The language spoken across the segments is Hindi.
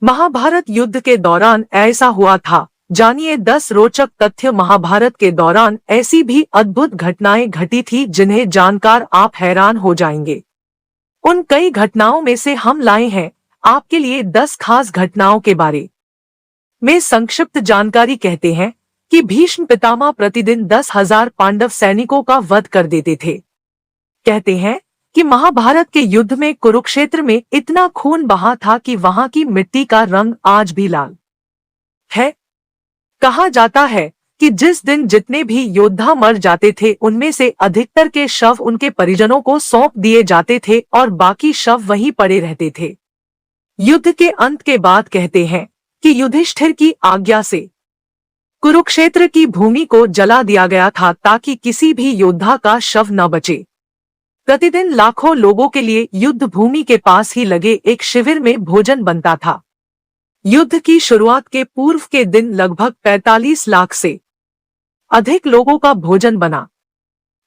महाभारत युद्ध के दौरान ऐसा हुआ था। जानिए 10 रोचक तथ्य। महाभारत के दौरान ऐसी भी अद्भुत घटनाएं घटी थी जिन्हें जानकर आप हैरान हो जाएंगे। उन कई घटनाओं में से हम लाए हैं आपके लिए 10 खास घटनाओं के बारे में संक्षिप्त जानकारी। कहते हैं कि भीष्म पितामह प्रतिदिन 10,000 पांडव सैनिकों का वध कर देते थे। कहते हैं कि महाभारत के युद्ध में कुरुक्षेत्र में इतना खून बहा था कि वहां की मिट्टी का रंग आज भी लाल है। कहा जाता है कि जिस दिन जितने भी योद्धा मर जाते थे उनमें से अधिकतर के शव उनके परिजनों को सौंप दिए जाते थे और बाकी शव वहीं पड़े रहते थे। युद्ध के अंत के बाद कहते हैं कि युधिष्ठिर की आज्ञा से कुरुक्षेत्र की भूमि को जला दिया गया था ताकि किसी भी योद्धा का शव न बचे। प्रतिदिन लाखों लोगों के लिए युद्ध भूमि के पास ही लगे एक शिविर में भोजन बनता था। युद्ध की शुरुआत के पूर्व के दिन लगभग 45 लाख से अधिक लोगों का भोजन बना।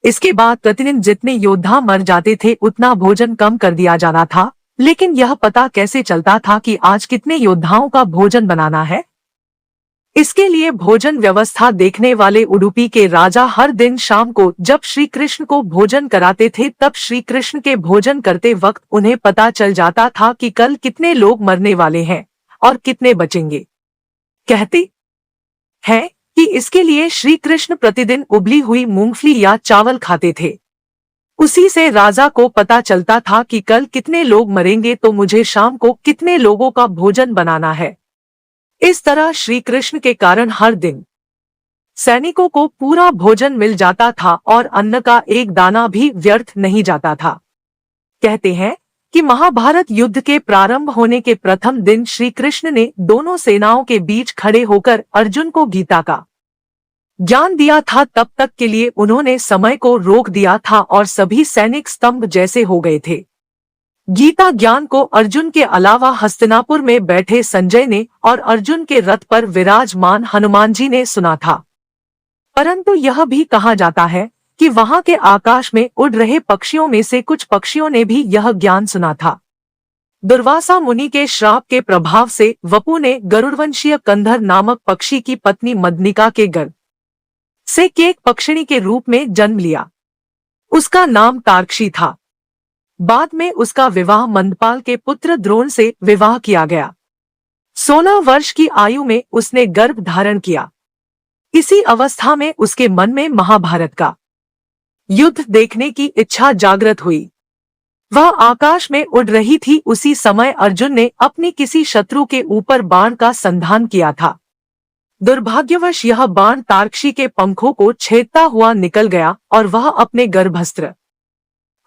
इसके बाद प्रतिदिन जितने योद्धा मर जाते थे उतना भोजन कम कर दिया जाना था। लेकिन यह पता कैसे चलता था कि आज कितने योद्धाओं का भोजन बनाना है? इसके लिए भोजन व्यवस्था देखने वाले उडुपी के राजा हर दिन शाम को जब श्री कृष्ण को भोजन कराते थे तब श्री कृष्ण के भोजन करते वक्त उन्हें पता चल जाता था कि कल कितने लोग मरने वाले हैं और कितने बचेंगे। कहते हैं कि इसके लिए श्री कृष्ण प्रतिदिन उबली हुई मूंगफली या चावल खाते थे। उसी से राजा को पता चलता था कि कल कितने लोग मरेंगे तो मुझे शाम को कितने लोगों का भोजन बनाना है। इस तरह श्री कृष्ण के कारण हर दिन सैनिकों को पूरा भोजन मिल जाता था और अन्न का एक दाना भी व्यर्थ नहीं जाता था। कहते हैं कि महाभारत युद्ध के प्रारंभ होने के प्रथम दिन श्री कृष्ण ने दोनों सेनाओं के बीच खड़े होकर अर्जुन को गीता का ज्ञान दिया था। तब तक के लिए उन्होंने समय को रोक दिया था और सभी सैनिक स्तंभ जैसे हो गए थे। गीता ज्ञान को अर्जुन के अलावा हस्तिनापुर में बैठे संजय ने और अर्जुन के रथ पर विराजमान हनुमान जी ने सुना था। परंतु यह भी कहा जाता है कि वहां के आकाश में उड़ रहे पक्षियों में से कुछ पक्षियों ने भी यह ज्ञान सुना था। दुर्वासा मुनि के श्राप के प्रभाव से वपु ने गरुड़वंशीय कंधर नामक पक्षी की पत्नी मदनिका के गर्भ से केक पक्षिणी के रूप में जन्म लिया। उसका नाम तार्क्षी था। बाद में उसका विवाह मंदपाल के पुत्र द्रोण से विवाह किया गया। 16 वर्ष की आयु में उसने गर्भ धारण किया। इसी अवस्था में उसके मन में महाभारत का युद्ध देखने की इच्छा जागृत हुई। वह आकाश में उड़ रही थी। उसी समय अर्जुन ने अपनी किसी शत्रु के ऊपर बाण का संधान किया था। दुर्भाग्यवश यह बाण तार्क्षी के पंखों को छेदता हुआ निकल गया और वह अपने गर्भस्थ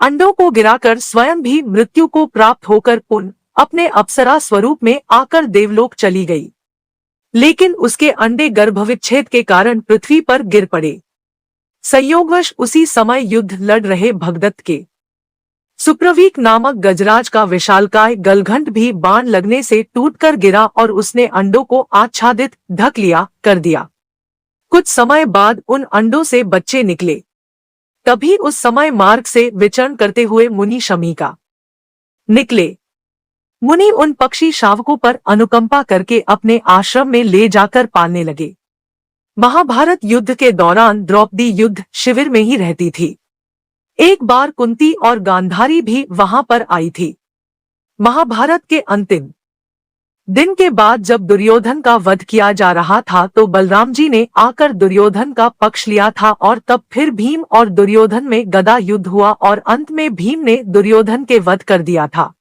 अंडों को गिराकर स्वयं भी मृत्यु को प्राप्त होकर पुनः अपने अप्सरा स्वरूप में आकर देवलोक चली गई। लेकिन उसके अंडे गर्भविच्छेद के कारण पृथ्वी पर गिर पड़े। संयोगवश उसी समय युद्ध लड़ रहे भगदत्त के सुप्रवीक नामक गजराज का विशालकाय गलघंट भी बाण लगने से टूटकर गिरा और उसने अंडों को आच्छादित ढक लिया कर दिया। कुछ समय बाद उन अंडों से बच्चे निकले। तभी उस समय मार्ग से विचरण करते हुए मुनि शमीका निकले। मुनि उन पक्षी शावकों पर अनुकंपा करके अपने आश्रम में ले जाकर पालने लगे। महाभारत युद्ध के दौरान द्रौपदी युद्ध शिविर में ही रहती थी। एक बार कुंती और गांधारी भी वहां पर आई थी। महाभारत के अंतिम दिन के बाद जब दुर्योधन का वध किया जा रहा था तो बलराम जी ने आकर दुर्योधन का पक्ष लिया था और तब फिर भीम और दुर्योधन में गदा युद्ध हुआ और अंत में भीम ने दुर्योधन के वध कर दिया था।